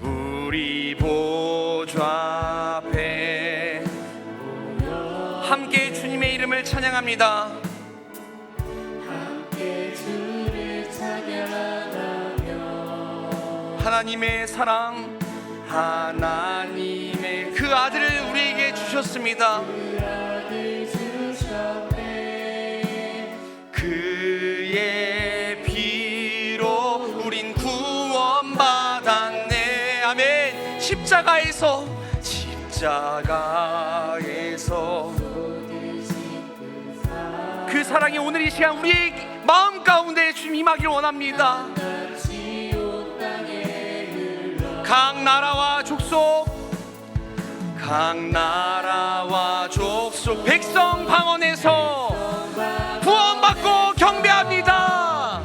우리 보좌 앞에 함께 주님의 이름을 찬양합니다. 함께 주를 찬양하며 하나님의 사랑, 하나님의 그 아들을 우리에게 주셨습니다. 그 아들 주셨네. 그의 피로 우린 구원받았네. 아멘. 십자가에서 그 사랑이 오늘 이 시간 우리 마음 가운데 주님 임하기를 원합니다. 각 나라와 족속 백성 방언에서 구원받고 경배합니다.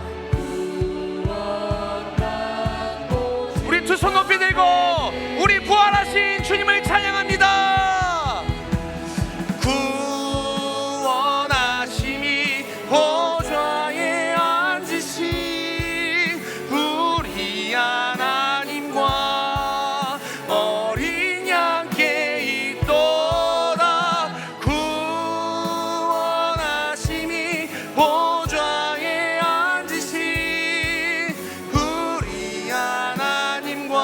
우리 두 손 높이 들고 우리 부활하신 주님을 찬양합니다. 구원하심이 보좌에 앉으신 우리 하나님과 어린 양께 있도다. 구원하심이 보좌에 앉으신 우리 하나님과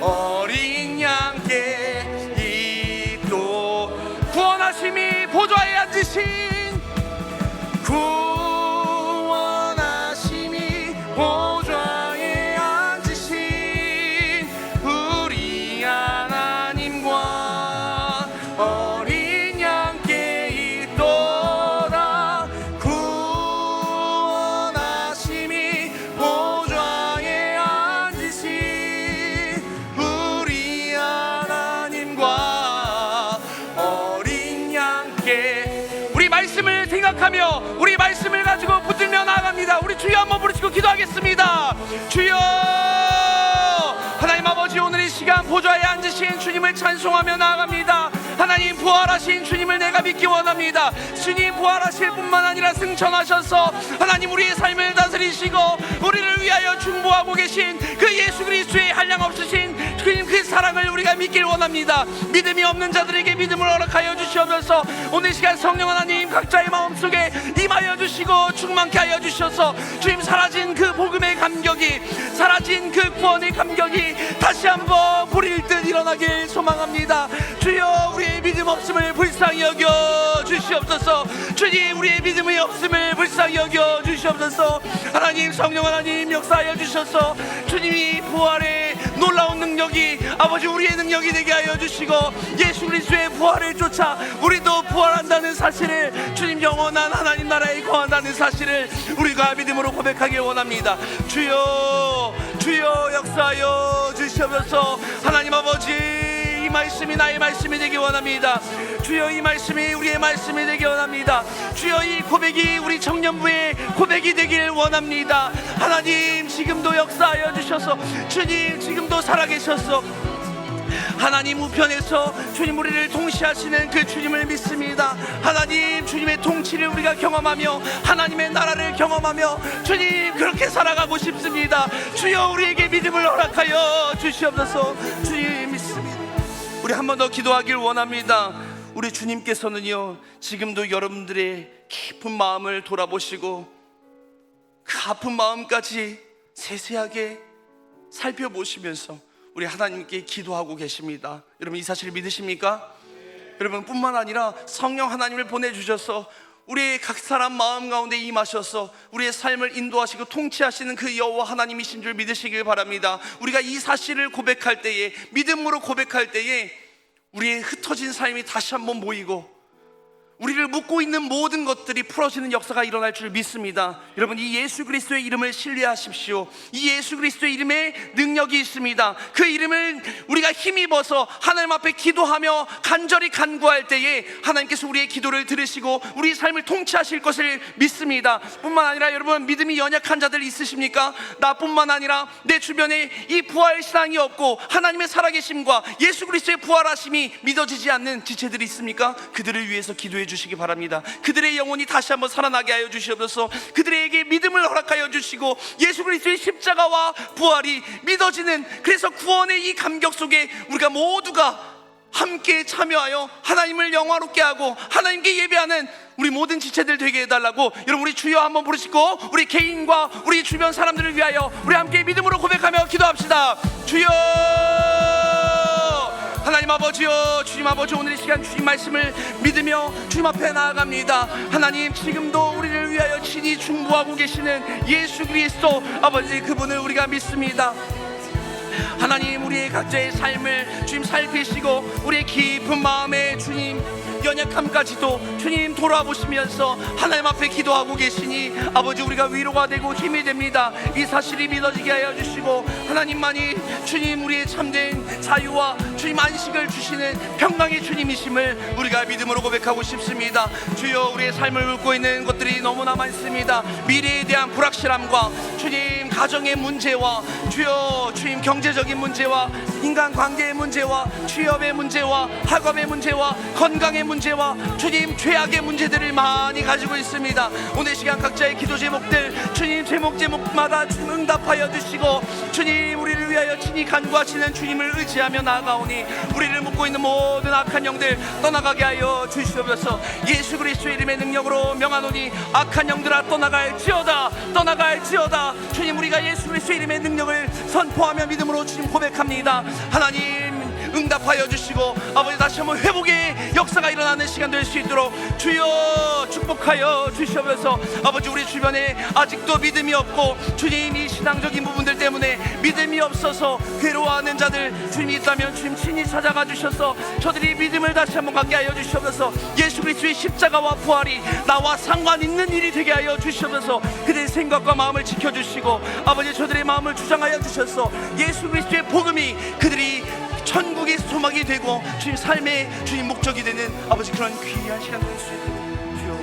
어린 양께 있도. 구원하심이 보좌에 앉으신, 구원하심이 보좌에 앉으신 우리 하나님과 어린 양께 있도다. 구원하심이 보좌에 앉으신 우리 하나님과 어린 양께. 우리 말씀을 생각하며 우리 말씀을 가지고 붙들며 나아갑니다. 우리 주여 한번 부르시고 기도하겠습니다. 주여, 하나님 아버지, 오늘 이 시간 보좌에 앉으신 주님을 찬송하며 나아갑니다. 하나님, 부활하신 주님을 내가 믿기 원합니다. 주님 부활하실 뿐만 아니라 승천하셔서 하나님 우리의 삶을 다스리시고 우리를 위하여 중보하고 계신 그 예수 그리스도의 한량없으신 주님 그 사랑을 우리가 믿길 원합니다. 믿음이 없는 자들에게 믿음을 허락하여 주시옵소서. 오늘 이 시간 성령 하나님 각자의 마음속에 임하여 주시고 충만케 하여 주셔서 주님 사라진 그 복음의 감격이, 사라진 그 구원의 감격이 다시 한번 불일 듯 일어나길 소망합니다. 주여, 우리의 믿음 없음을 불쌍히 여겨 주시옵소서. 주님, 우리의 믿음이 없음을 불쌍히 여겨 주시옵소서. 하나님, 성령 하나님 역사하여 주셔서 주님이 부활의 놀라운 능력이 아버지 우리의 능력이 되게 하여 주시고 예수 그리스도의 부활을 쫓아 우리도 부활한다는 사실을, 주님 영원한 하나님 나라에 거한다는 사실을 우리가 믿음으로 고백하길 원합니다. 주여, 주여 역사하여 주시옵소서. 하나님 아버지, 이 말씀이 나의 말씀이 되기 원합니다. 주여, 이 말씀이 우리의 말씀이 되기 원합니다. 주여, 이 고백이 우리 청년부의 고백이 되길 원합니다. 하나님, 지금도 역사하여 주셔서 주님 지금도 살아계셔서 하나님 우편에서 주님 우리를 통치하시는 그 주님을 믿습니다. 하나님, 주님의 통치를 우리가 경험하며 하나님의 나라를 경험하며 주님 그렇게 살아가고 싶습니다. 주여, 우리에게 믿음을 허락하여 주시옵소서. 주님 믿습니다. 우리 한 번 더 기도하길 원합니다. 우리 주님께서는요 지금도 여러분들의 깊은 마음을 돌아보시고 그 아픈 마음까지 세세하게 살펴보시면서 우리 하나님께 기도하고 계십니다. 여러분, 이 사실 믿으십니까? 여러분, 뿐만 아니라 성령 하나님을 보내주셔서 우리의 각 사람 마음 가운데 임하셔서 우리의 삶을 인도하시고 통치하시는 그 여호와 하나님이신 줄 믿으시길 바랍니다. 우리가 이 사실을 고백할 때에, 믿음으로 고백할 때에 우리의 흩어진 삶이 다시 한번 모이고 우리를 묶고 있는 모든 것들이 풀어지는 역사가 일어날 줄 믿습니다. 여러분, 이 예수 그리스도의 이름을 신뢰하십시오. 이 예수 그리스도의 이름에 능력이 있습니다. 그 이름을 우리가 힘입어서 하나님 앞에 기도하며 간절히 간구할 때에 하나님께서 우리의 기도를 들으시고 우리 삶을 통치하실 것을 믿습니다. 뿐만 아니라 여러분, 믿음이 연약한 자들 있으십니까? 나뿐만 아니라 내 주변에 이 부활 신앙이 없고 하나님의 살아계심과 예수 그리스도의 부활하심이 믿어지지 않는 지체들이 있습니까? 그들을 위해서 기도해 주시기 바랍니다. 그들의 영혼이 다시 한번 살아나게 하여 주시옵소서. 그들에게 믿음을 허락하여 주시고 예수 그리스도의 십자가와 부활이 믿어지는, 그래서 구원의 이 감격 속에 우리가 모두가 함께 참여하여 하나님을 영화롭게 하고 하나님께 예배하는 우리 모든 지체들 되게 해달라고, 여러분 우리 주여 한번 부르시고 우리 개인과 우리 주변 사람들을 위하여 우리 함께 믿음으로 고백하며 기도합시다. 주여, 하나님 아버지여, 주님 아버지, 오늘 이 시간 주님 말씀을 믿으며 주님 앞에 나아갑니다. 하나님, 지금도 우리를 위하여 친히 중보하고 계시는 예수 그리스도 아버지, 그분을 우리가 믿습니다. 하나님, 우리의 각자의 삶을 주님 살피시고 우리의 깊은 마음에 주님 연약함까지도 주님 돌아보시면서 하나님 앞에 기도하고 계시니 아버지, 우리가 위로가 되고 힘이 됩니다. 이 사실이 믿어지게 하여 주시고 하나님만이 주님 우리의 참된 자유와 주님 안식을 주시는 평강의 주님이심을 우리가 믿음으로 고백하고 싶습니다. 주여, 우리의 삶을 읊고 있는 것들이 너무나 많습니다. 미래에 대한 불확실함과 주님 가정의 문제와 주여 주님 경제적인 문제와 인간관계의 문제와 취업의 문제와 학업의 문제와 건강의 문제와 주님 죄악의 문제들을 많이 가지고 있습니다. 오늘 시간 각자의 기도 제목들 주님 제목마다 주님 응답하여 주시고 주님 우리를 위하여 친히 간구하시는 주님을 의지하며 나아가오니 우리를 묶고 있는 모든 악한 영들 떠나가게 하여 주시옵소서. 예수 그리스도의 이름의 능력으로 명하노니 악한 영들아 떠나갈지어다, 떠나갈지어다. 주님, 우리가 예수 그리스도의 이름의 능력을 선포하며 믿음으로 주님 고백합니다. 하나님 응답하여 주시고 아버지, 다시 한번 회복의 역사가 일어나는 시간 될 수 있도록 주여 축복하여 주시옵소서. 아버지, 우리 주변에 아직도 믿음이 없고 주님 이 신앙적인 부분들 때문에 믿음이 없어서 괴로워하는 자들 주님이 있다면 주님 친히 찾아가 주셔서 저들이 믿음을 다시 한번 갖게 하여 주시옵소서. 예수 그리스도의 십자가와 부활이 나와 상관 있는 일이 되게 하여 주시옵소서. 그들의 생각과 마음을 지켜주시고 아버지, 저들의 마음을 주장하여 주셔서 예수 그리스도의 복음이 그들이 천국의 소망이 되고 주님 삶의 주님 목적이 되는 아버지, 그런 귀한 시간 될 수 있도록 주여,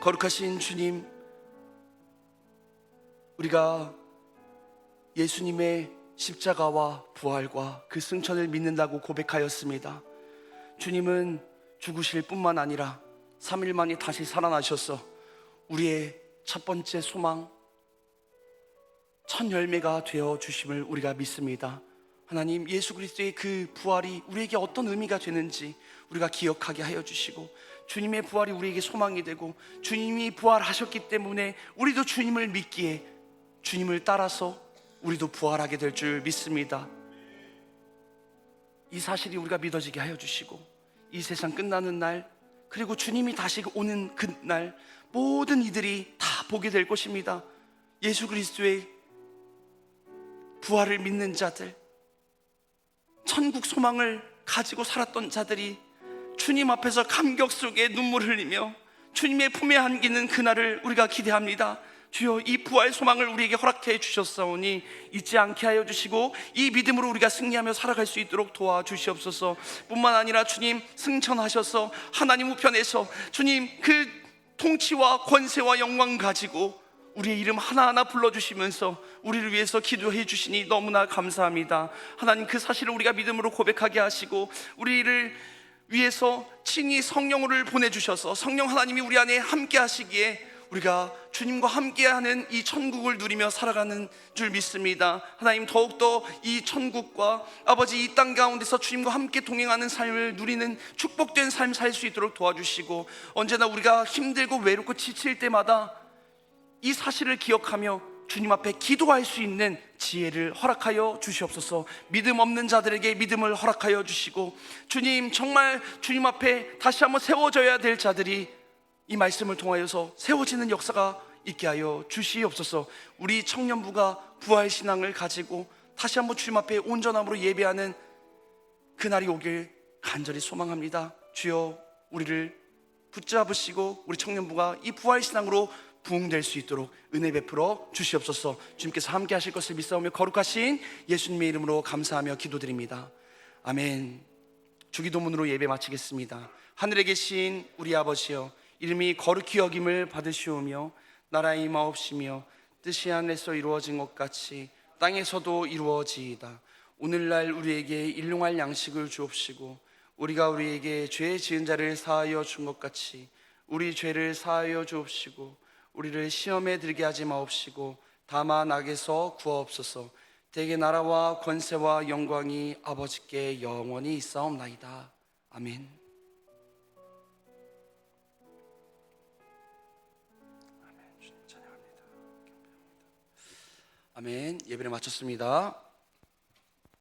거룩하신 주님, 우리가 예수님의 십자가와 부활과 그 승천을 믿는다고 고백하였습니다. 주님은 죽으실 뿐만 아니라 3일 만에 다시 살아나셔서 우리의 첫 번째 소망, 첫 열매가 되어 주심을 우리가 믿습니다. 하나님, 예수 그리스도의 그 부활이 우리에게 어떤 의미가 되는지 우리가 기억하게 하여 주시고 주님의 부활이 우리에게 소망이 되고 주님이 부활하셨기 때문에 우리도 주님을 믿기에 주님을 따라서 우리도 부활하게 될 줄 믿습니다. 이 사실이 우리가 믿어지게 하여 주시고 이 세상 끝나는 날, 그리고 주님이 다시 오는 그날 모든 이들이 다 보게 될 것입니다. 예수 그리스도의 부활을 믿는 자들, 천국 소망을 가지고 살았던 자들이 주님 앞에서 감격 속에 눈물을 흘리며 주님의 품에 안기는 그날을 우리가 기대합니다. 주여, 이 부활 소망을 우리에게 허락해 주셨사오니 잊지 않게 하여 주시고 이 믿음으로 우리가 승리하며 살아갈 수 있도록 도와주시옵소서. 뿐만 아니라 주님 승천하셔서 하나님 우편에서 주님 그 통치와 권세와 영광 가지고 우리의 이름 하나하나 불러주시면서 우리를 위해서 기도해 주시니 너무나 감사합니다. 하나님, 그 사실을 우리가 믿음으로 고백하게 하시고 우리를 위해서 친히 성령을 보내주셔서 성령 하나님이 우리 안에 함께 하시기에 우리가 주님과 함께하는 이 천국을 누리며 살아가는 줄 믿습니다. 하나님, 더욱더 이 천국과 아버지 이 땅 가운데서 주님과 함께 동행하는 삶을 누리는 축복된 삶 살 수 있도록 도와주시고 언제나 우리가 힘들고 외롭고 지칠 때마다 이 사실을 기억하며 주님 앞에 기도할 수 있는 지혜를 허락하여 주시옵소서. 믿음 없는 자들에게 믿음을 허락하여 주시고 주님, 정말 주님 앞에 다시 한번 세워져야 될 자들이 이 말씀을 통하여서 세워지는 역사가 있게 하여 주시옵소서. 우리 청년부가 부활신앙을 가지고 다시 한번 주님 앞에 온전함으로 예배하는 그날이 오길 간절히 소망합니다. 주여, 우리를 붙잡으시고 우리 청년부가 이 부활신앙으로 부흥될 수 있도록 은혜 베풀어 주시옵소서. 주님께서 함께 하실 것을 믿사오며 거룩하신 예수님의 이름으로 감사하며 기도드립니다. 아멘. 주기도문으로 예배 마치겠습니다. 하늘에 계신 우리 아버지여, 이름이 거룩히 여김을 받으시오며 나라의 임하옵시며 뜻이 하늘에서 이루어진 것 같이 땅에서도 이루어지이다. 오늘날 우리에게 일용할 양식을 주옵시고 우리가 우리에게 죄 지은 자를 사하여 준 것 같이 우리 죄를 사하여 주옵시고 우리를 시험에 들게 하지 마옵시고 다만 악에서 구하옵소서. 대개 나라와 권세와 영광이 아버지께 영원히 있사옵나이다. 아멘. 아멘. 예배를 마쳤습니다.